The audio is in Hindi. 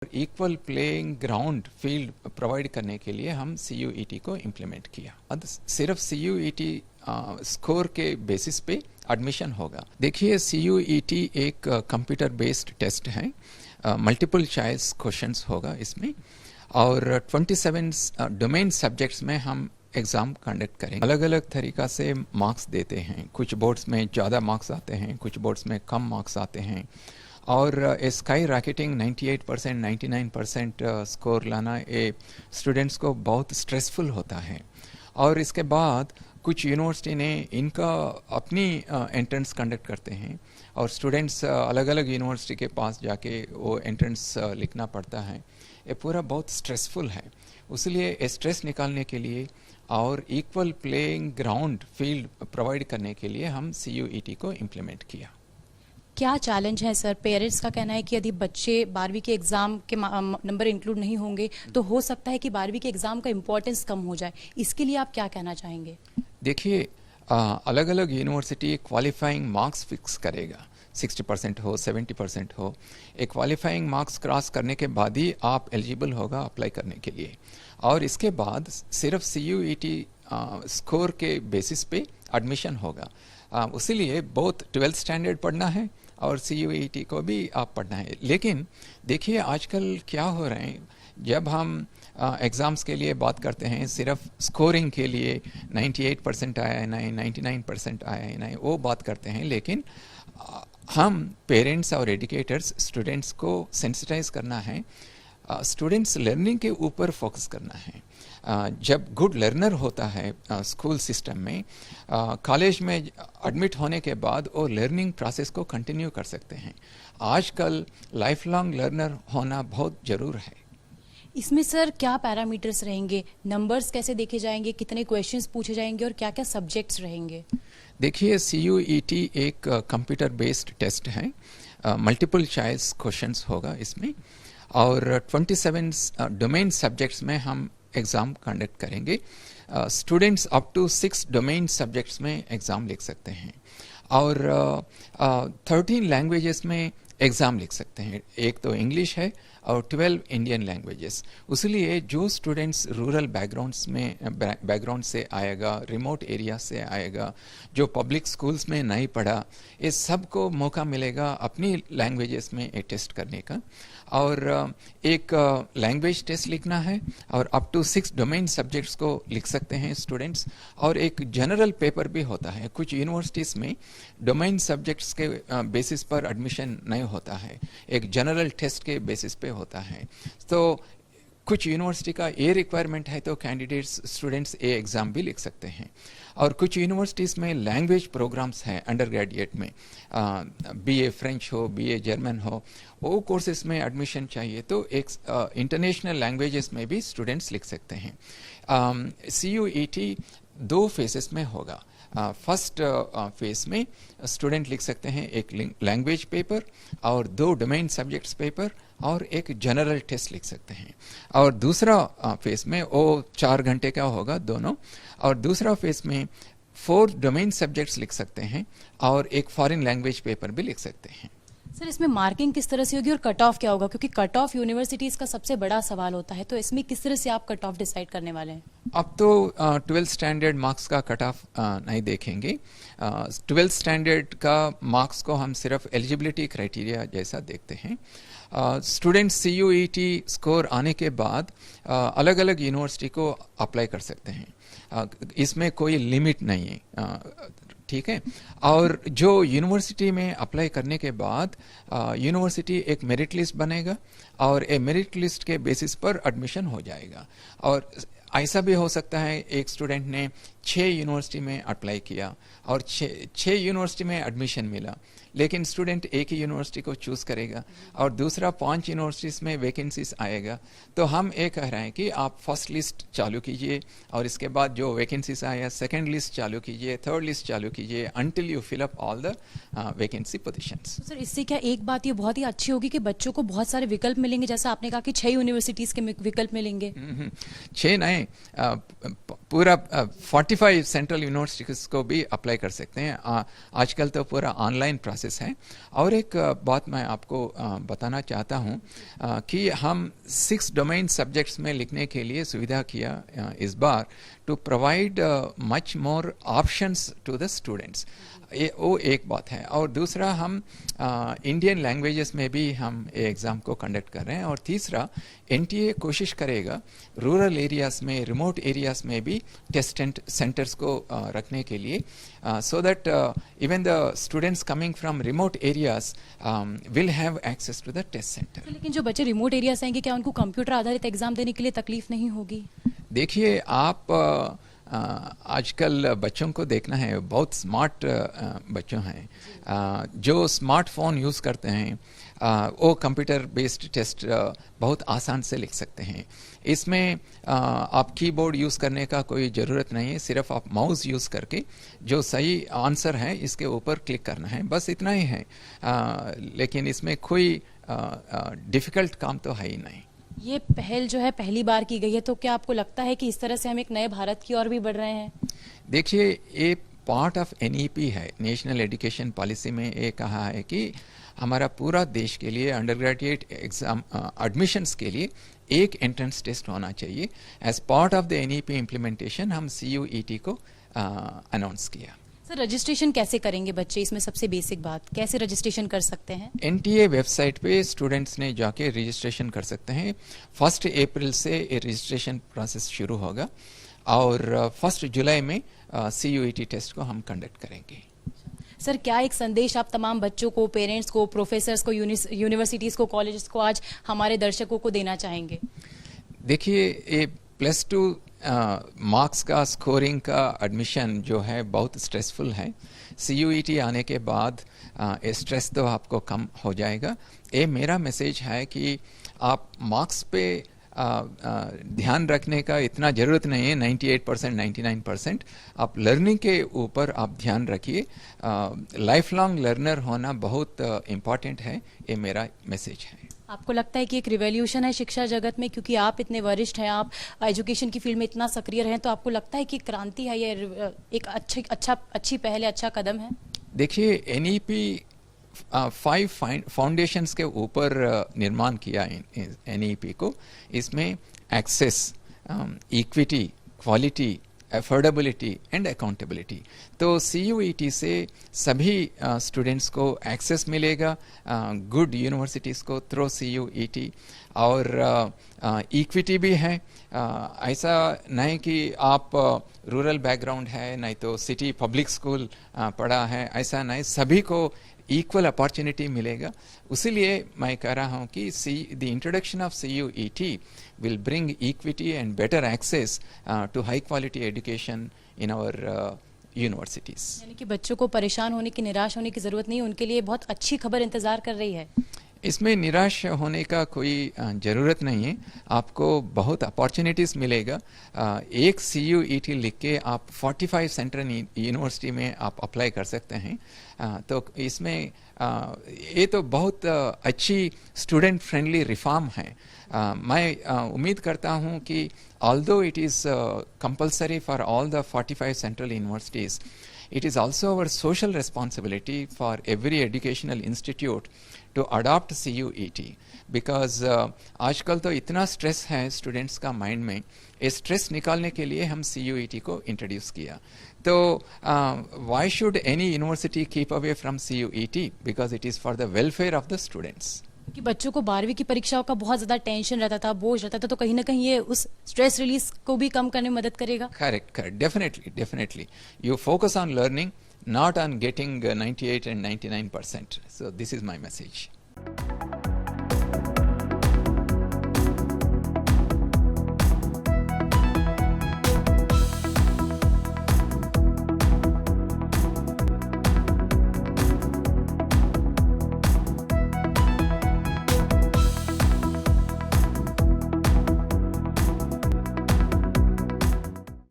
Equal playing ground field provide करने के लिए हम CUET को इम्प्लीमेंट किया। अब सिर्फ CUET स्कोर के बेसिस पे एडमिशन होगा। देखिए, CUET एक कंप्यूटर बेस्ड टेस्ट है, मल्टीपल चॉइस क्वेश्चंस होगा इसमें, और 27 डोमेन सब्जेक्ट्स में हम एग्ज़ाम कंडक्ट करेंगे। अलग अलग तरीक़ा से मार्क्स देते हैं, कुछ बोर्ड्स में ज़्यादा मार्क्स आते हैं, कुछ बोर्ड्स में कम मार्क्स आते हैं, और स्काई रॉकेटिंग 98%, 99% स्कोर लाना ये स्टूडेंट्स को बहुत स्ट्रेसफुल होता है। और इसके बाद कुछ यूनिवर्सिटी ने इनका अपनी एंट्रेंस कंडक्ट करते हैं, और स्टूडेंट्स अलग अलग यूनिवर्सिटी के पास जाके वो एंट्रेंस लिखना पड़ता है। ये पूरा बहुत स्ट्रेसफुल है। इसलिए स्ट्रेस निकालने के लिए और equal playing ground field provide करने के लिए हम CUET को इम्प्लीमेंट किया। क्या चैलेंज है सर? पेरेंट्स का कहना है कि यदि बच्चे 12वीं के एग्जाम के नंबर इंक्लूड नहीं होंगे तो हो सकता है कि 12वीं के एग्जाम का इम्पोर्टेंस कम हो जाए। इसके लिए आप क्या कहना चाहेंगे? देखिए, अलग अलग यूनिवर्सिटी क्वालिफाइंग मार्क्स फिक्स करेगा, 60% हो, 70% हो। एक क्वालिफाइंग मार्क्स क्रॉस करने के बाद ही आप एलिजिबल होगा अप्लाई करने के लिए, और इसके बाद सिर्फ CUET स्कोर के बेसिस पे एडमिशन होगा। उसीलिए बहुत 12th स्टैंडर्ड पढ़ना है और CUET को भी आप पढ़ना है। लेकिन देखिए, आजकल क्या हो रहे हैं, जब हम एग्ज़ाम्स के लिए बात करते हैं, सिर्फ स्कोरिंग के लिए 98% आया है नहीं, 99% आया है नहीं, वो बात करते हैं। लेकिन हम पेरेंट्स और एजुकेटर्स स्टूडेंट्स को सेंसिटाइज करना है, स्टूडेंट्स लर्निंग के ऊपर फोकस करना है। जब गुड लर्नर होता है स्कूल सिस्टम में, कॉलेज में एडमिट होने के बाद वो लर्निंग प्रोसेस को कंटिन्यू कर सकते हैं। आजकल लाइफ लॉन्ग लर्नर होना बहुत ज़रूर है। इसमें सर क्या पैरामीटर्स रहेंगे? नंबर्स कैसे देखे जाएंगे? कितने क्वेश्चंस पूछे जाएंगे और क्या क्या सब्जेक्ट्स रहेंगे? देखिए, CUET एक कंप्यूटर बेस्ड टेस्ट है, मल्टीपल चॉइस क्वेश्चंस होगा इसमें, और 27 डोमेन सब्जेक्ट्स में हम एग्ज़ाम कंडक्ट करेंगे। Students up to 6 domain subjects में एग्ज़ाम लिख सकते हैं, और 13 लैंग्वेजेस में एग्ज़ाम लिख सकते हैं। एक तो इंग्लिश है और 12 इंडियन लैंग्वेजेस। इसलिए जो स्टूडेंट्स रूरल बैकग्राउंड से आएगा, रिमोट एरिया से आएगा, जो पब्लिक स्कूल्स में नहीं पढ़ा, इस सब को मौका मिलेगा अपनी लैंग्वेजेस में ये टेस्ट करने का। और एक लैंग्वेज टेस्ट लिखना है, और अप टू 6 डोमेन सब्जेक्ट्स को लिख सकते हैं स्टूडेंट्स। और एक जनरल पेपर भी होता है। कुछ यूनिवर्सिटीज़ में डोमेन सब्जेक्ट्स के बेसिस पर एडमिशन नहीं होता है, एक जनरल टेस्ट के बेसिस पे होता है। तो कुछ यूनिवर्सिटी का ये रिक्वायरमेंट है तो कैंडिडेट्स स्टूडेंट्स ये एग्ज़ाम भी लिख सकते हैं। और कुछ यूनिवर्सिटीज़ में लैंग्वेज प्रोग्राम्स हैं अंडर ग्रेजुएट में, BA फ्रेंच हो, BA जर्मन हो, वो कोर्सेज में एडमिशन चाहिए तो एक इंटरनेशनल लैंग्वेजेस में भी स्टूडेंट्स लिख सकते हैं। CUET 2 फेजेस में होगा। फर्स्ट फेज में स्टूडेंट लिख सकते हैं एक लैंग्वेज पेपर और 2 डोमेन सब्जेक्ट्स पेपर और एक जनरल टेस्ट लिख सकते हैं। और दूसरा फेज में वो 4 घंटे का होगा दोनों, और दूसरा फेज में 4 डोमेन सब्जेक्ट्स लिख सकते हैं और एक फॉरेन लैंग्वेज पेपर भी लिख सकते हैं। सर, इसमें मार्किंग किस तरह से होगी और कट ऑफ क्या होगा? क्योंकि कट ऑफ यूनिवर्सिटीज का सबसे बड़ा सवाल होता है, तो इसमें किस तरह से आप कट ऑफ डिसाइड करने वाले हैं? अब तो 12th स्टैंडर्ड मार्क्स का कट ऑफ नहीं देखेंगे। 12th स्टैंडर्ड का मार्क्स को हम सिर्फ एलिजिबिलिटी क्राइटेरिया जैसा देखते हैं। स्टूडेंट्स CUET स्कोर आने के बाद अलग अलग यूनिवर्सिटी को अप्लाई कर सकते हैं, इसमें कोई लिमिट नहीं है, ठीक है। और जो यूनिवर्सिटी में अप्लाई करने के बाद यूनिवर्सिटी एक मेरिट लिस्ट बनेगा, और ए मेरिट लिस्ट के बेसिस पर एडमिशन हो जाएगा। और ऐसा भी हो सकता है एक स्टूडेंट ने 6 यूनिवर्सिटी में अप्लाई किया और 6 यूनिवर्सिटी में एडमिशन मिला, लेकिन स्टूडेंट एक ही यूनिवर्सिटी को चूज़ करेगा और दूसरा 5 यूनिवर्सिटीज़ में वैकेंसीज आएगा। तो हम ये कह रहे हैं कि आप फर्स्ट लिस्ट चालू कीजिए, और इसके बाद जो वैकेंसीज आया सेकंड लिस्ट चालू कीजिए, थर्ड लिस्ट चालू कीजिए, until you fill up all the vacancy positions. Sir, इससे क्या एक बात ये बहुत ही अच्छी होगी कि बच्चों को बहुत सारे विकल्प मिलेंगे, जैसा आपने कहा कि 6 यूनिवर्सिटीज़ के विकल्प मिलेंगे। 6 नहीं, पूरा 40 45 सेंट्रल यूनिवर्सिटीज को भी अप्लाई कर सकते हैं। आजकल तो पूरा ऑनलाइन प्रोसेस है। और एक बात मैं आपको बताना चाहता हूँ कि हम 6 डोमेन सब्जेक्ट्स में लिखने के लिए सुविधा किया इस बार, to provide much more options to the students. वो एक बात है। और दूसरा, हम इंडियन लैंग्वेजेस में भी हम एग्ज़ाम को कंडक्ट कर रहे हैं। और तीसरा, एनटीए कोशिश करेगा रूरल एरियाज़ में, रिमोट एरियाज़ में भी टेस्ट सेंटर्स को रखने के लिए, so that even the students coming from remote areas will have access to the test centre. लेकिन जो बच्चे रिमोट एरिया से आएंगे, क्या उनको कंप्यूटर आधारित एग्जाम देने के लिए तकलीफ नहीं होगी? देखिए, आप आजकल बच्चों को देखना है, बहुत स्मार्ट बच्चों हैं जो स्मार्टफोन यूज़ करते हैं। वो कंप्यूटर बेस्ड टेस्ट बहुत आसान से लिख सकते हैं। इसमें आप कीबोर्ड यूज़ करने का कोई ज़रूरत नहीं है, सिर्फ आप माउस यूज़ करके जो सही आंसर है इसके ऊपर क्लिक करना है, बस इतना ही है। लेकिन इसमें कोई डिफ़िकल्ट काम तो है ही नहीं। ये पहल जो है पहली बार की गई है, तो क्या आपको लगता है कि इस तरह से हम एक नए भारत की ओर भी बढ़ रहे हैं? देखिए, ये पार्ट ऑफ एनईपी है, नेशनल एजुकेशन पॉलिसी में ये कहा है कि हमारा पूरा देश के लिए अंडर ग्रेजुएट एग्जाम एडमिशन्स के लिए एक एंट्रेंस टेस्ट होना चाहिए। As part of the NEP implementation हम CUET को अनाउंस किया। सर, रजिस्ट्रेशन कैसे करेंगे बच्चे? इसमें सबसे बेसिक बात, कैसे रजिस्ट्रेशन कर सकते हैं? एनटीए वेबसाइट पे स्टूडेंट्स ने जाके रजिस्ट्रेशन कर सकते हैं। 1 अप्रैल से ये रजिस्ट्रेशन प्रोसेस शुरू होगा और 1 जुलाई में CUET टेस्ट को हम कंडक्ट करेंगे। सर, क्या एक संदेश आप तमाम बच्चों को, पेरेंट्स को, प्रोफेसर्स को, यूनिवर्सिटीज़ को, कॉलेजेस को आज हमारे दर्शकों को देना चाहेंगे? देखिए, ये +2 मार्क्स का, स्कोरिंग का एडमिशन जो है बहुत स्ट्रेसफुल है। CUET आने के बाद स्ट्रेस तो आपको कम हो जाएगा। ये मेरा मैसेज है कि आप मार्क्स पे ध्यान रखने का इतना ज़रूरत नहीं है, 98%, 99%। आप लर्निंग के ऊपर आप ध्यान रखिए। लाइफ लॉन्ग लर्नर होना बहुत इम्पॉर्टेंट है, ये मेरा मैसेज है। आपको लगता है कि एक रिवॉल्यूशन है शिक्षा जगत में, क्योंकि आप इतने वरिष्ठ हैं, आप एजुकेशन की फील्ड में इतना सक्रिय रहे हैं, तो आपको लगता है कि क्रांति है, ये एक अच्छी पहल है, अच्छा कदम है? देखिए, एनईपी 5 फाउंडेशंस के ऊपर निर्माण किया एनईपी को। इसमें access, equity, quality, affordability and accountability. तो CUET से सभी स्टूडेंट्स को एक्सेस मिलेगा गुड यूनिवर्सिटीज़ को थ्रू CUET, और इक्विटी भी है। ऐसा नहीं कि आप रूरल बैकग्राउंड है, नहीं तो सिटी पब्लिक स्कूल पढ़ा है, ऐसा नहीं, सभी को इक्वल अपॉर्चुनिटी मिलेगा। उसीलिए मैं कह रहा हूँ कि the introduction of CUET will bring equity and better access to high quality education in our universities. यानी कि बच्चों को परेशान होने की, निराश होने की जरूरत नहीं, उनके लिए बहुत अच्छी खबर इंतजार कर रही है। इसमें निराश होने का कोई ज़रूरत नहीं है, आपको बहुत अपॉर्चुनिटीज़ मिलेगा। एक CUET लिख के आप 45 सेंट्रल यूनिवर्सिटी में आप अप्लाई कर सकते हैं। तो इसमें ये तो बहुत अच्छी स्टूडेंट फ्रेंडली रिफॉर्म है। मैं उम्मीद करता हूँ कि although it is compulsory for all the 45 central universities, it is also our social responsibility for every educational institute to adopt CUET, because आजकल तो इतना स्ट्रेस है स्टूडेंट्स का माइंड में, ये स्ट्रेस निकालने के लिए हम CUET को इंट्रोड्यूस किया। तो why should any university keep away from CUET? Because it is for the welfare of the students. कि बच्चों को 12वीं की परीक्षाओं का बहुत ज्यादा टेंशन रहता था, बोझ रहता था, तो कहीं ना कहीं ये उस स्ट्रेस रिलीज को भी कम करने में मदद करेगा। Correct, definitely you focus on learning, not on getting 98 and 99%. So this is my message.